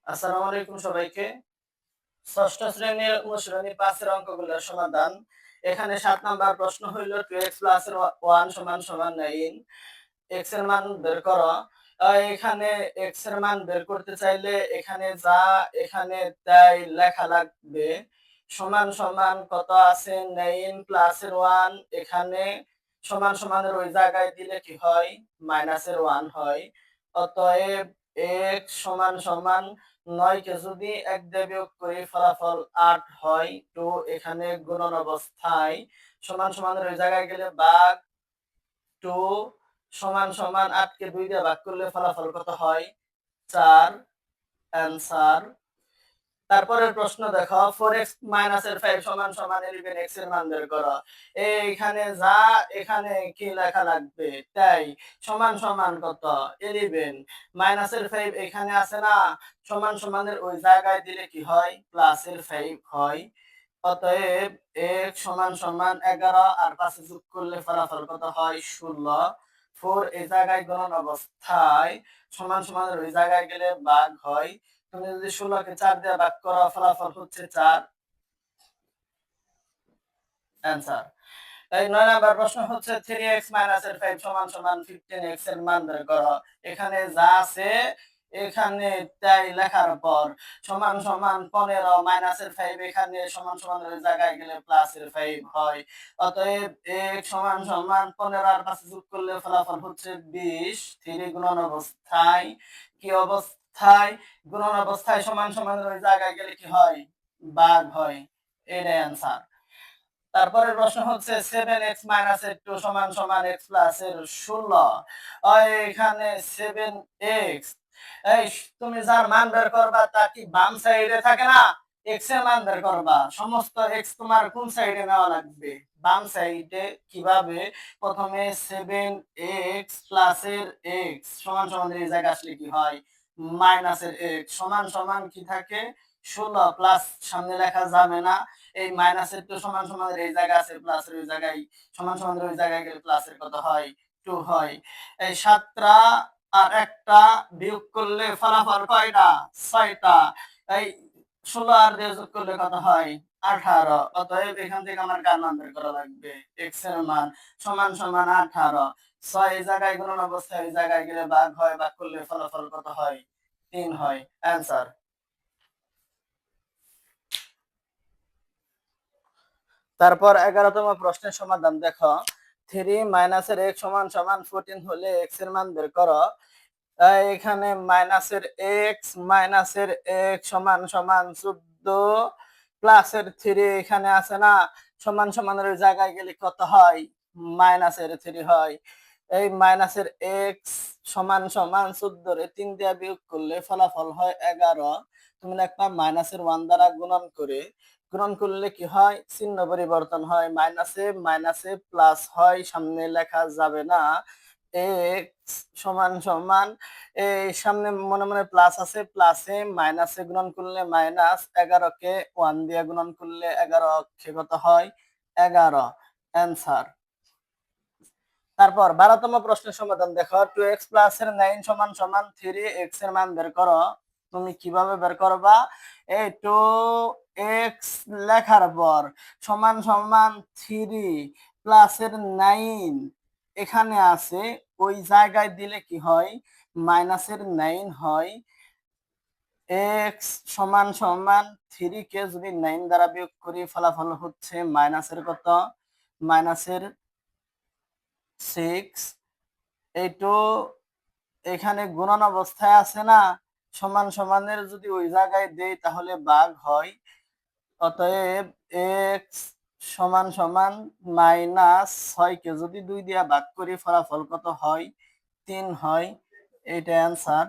আসসালামু আলাইকুম সবাইকে। ষষ্ঠ শ্রেণীর অনুশীলনী ৫ এর অঙ্কগুলোর সমাধান। এখানে ৭ নাম্বার প্রশ্ন হইল 2x এর 1 = 9, x এর মান বের করো। এখানে x এর মান বের করতে চাইলে এখানে যা এখানে তাই লেখা লাগবে। সমান সমান কত আছে 9 এর 1 এখানে সমানের ওই জায়গায় দিলে কি হয় এর 1 হয়। অতএব x সমান ৯ কে যদি ১ দিয়ে বিয়োগ করি ফলাফল ৮ হয়। তো এখানে গুণন অবস্থায় সমানের ওই জায়গায় গেলে ভাগ 2 সমান ৮ কে ২ দিয়ে ভাগ করলে ফলাফল কত হয় ৪ অ্যান্সার। তারপরের প্রশ্ন দেখো 4x এর 5 = 11x এর মান বের করো। এইখানে যা এখানে কি লেখা লাগবে তাই সমান কত 11 এর 5 এখানে আছে না সমানের ওই জায়গায় দিলে কি হয় এর 5 হয়। অতএব x = 11 আর 5 যোগ করলে ফলাফল কত হয় 16। 4 এই জায়গায় গুণন অবস্থায় সমানের ওই জায়গায় গেলে ভাগ হয়। তুমি যদি 16 কে 4 দিয়ে ভাগ করো ফলাফল হচ্ছে 4 অ্যান্সার। এই 9 নাম্বার প্রশ্ন হচ্ছে 3x এর 5 = 15x এর মান বের করো। এখানে যা আছে এখানে তাই লেখার পর সমান 15 এর 5 এখানে সমানের জায়গায় গেলে এর 5 হয়। অতএব x = 15 আর 5 যোগ করলে ফলাফল হচ্ছে 20। 3 গুণন অবস্থায় কি অবস্থায় গুণন অবস্থায় সমানের ওই জায়গায় গেলে কি হয় ভাগ হয়। এটাই অ্যান্সার। তারপরের প্রশ্ন হচ্ছে 7x এর 2 = x এর 16। এখানে 7x তুমি যার মান বের করবা তা কি বাম সাইডে থাকে না x এর মান বের করবা সমস্ত x তোমার কোন সাইডে নেওয়া লাগবে বাম সাইডে। কিভাবে প্রথমে 7x এর x এই জায়গায় আসলে কি হয় এর x সমান কি থাকে 16 প্লাস সামনে লেখা যাবে না। এই মাইনাসের 2 সমানের এই জায়গা আছে প্লাসের ওই জায়গায় সমানের ওই জায়গায় গেলে প্লাসের কত হয় 2 হয়। এই 7টা আর একটা বিয়োগ করলে ফলাফল কয়টা 6টা। এই 16 আর 2 যোগ করলে কত হয় 18। অতএব এখান থেকে আমার কার মান বের করা লাগবে x এর মান সমান 18। 6 এই জায়গায় গুণন অবস্থায় এই জায়গায় গেলে ভাগ হয়, ভাগ করলে ফলাফল কত হয় 3 হয় অ্যান্সার। তারপর 11তম প্রশ্নের সমাধান দেখো 3 এর x = 14 হলে x এর মান বের করো। এখানে মাইনাসের x সমান 14 প্লাসের 3 এখানে আছে না সমানের ওই জায়গায় গেলে কত হয় মাইনাসের 3 হয়। এই মাইনাসের x সমান 14 রে 3 দিয়ে বিয়োগ করলে ফলাফল হয় 11। তুমি লিখবা মাইনাসের 1 দ্বারা গুণন করলে কি হয় চিহ্ন পরিবর্তন হয় মাইনাসে প্লাস হয় সামনে লেখা যাবে না। x সমান এই সামনে মনে মনে প্লাস আছে প্লাসে মাইনাসে গুণন করলে মাইনাস 11 কে 1 দিয়ে গুণন করলে 11 অক্ষে কত হয় 11 অ্যান্সার। তারপর 12তম প্রশ্নের সমাধান দেখো 2x এর 9 = 3x এর মান বের করো। তুমি কিভাবে বের করবা এই 2x লেখার পর সমান 3 এর 9 এখানে আছে ওই জায়গায় দিলে কি হয় এর 9 হয়। x সমান 3 কে যদি 9 দ্বারা বিয়োগ করি ফলাফল হচ্ছে মাইনাসের কত মাইনাসের 6। এই তো এখানে গুণন অবস্থায় আছে না সমানের যদি ওই জায়গায় দেই তাহলে ভাগ হয়। অতএব x সমান -6 কে যদি 2 দিয়ে ভাগ করি ফলাফল কত হয় 3 হয়। এইটা অ্যান্সার।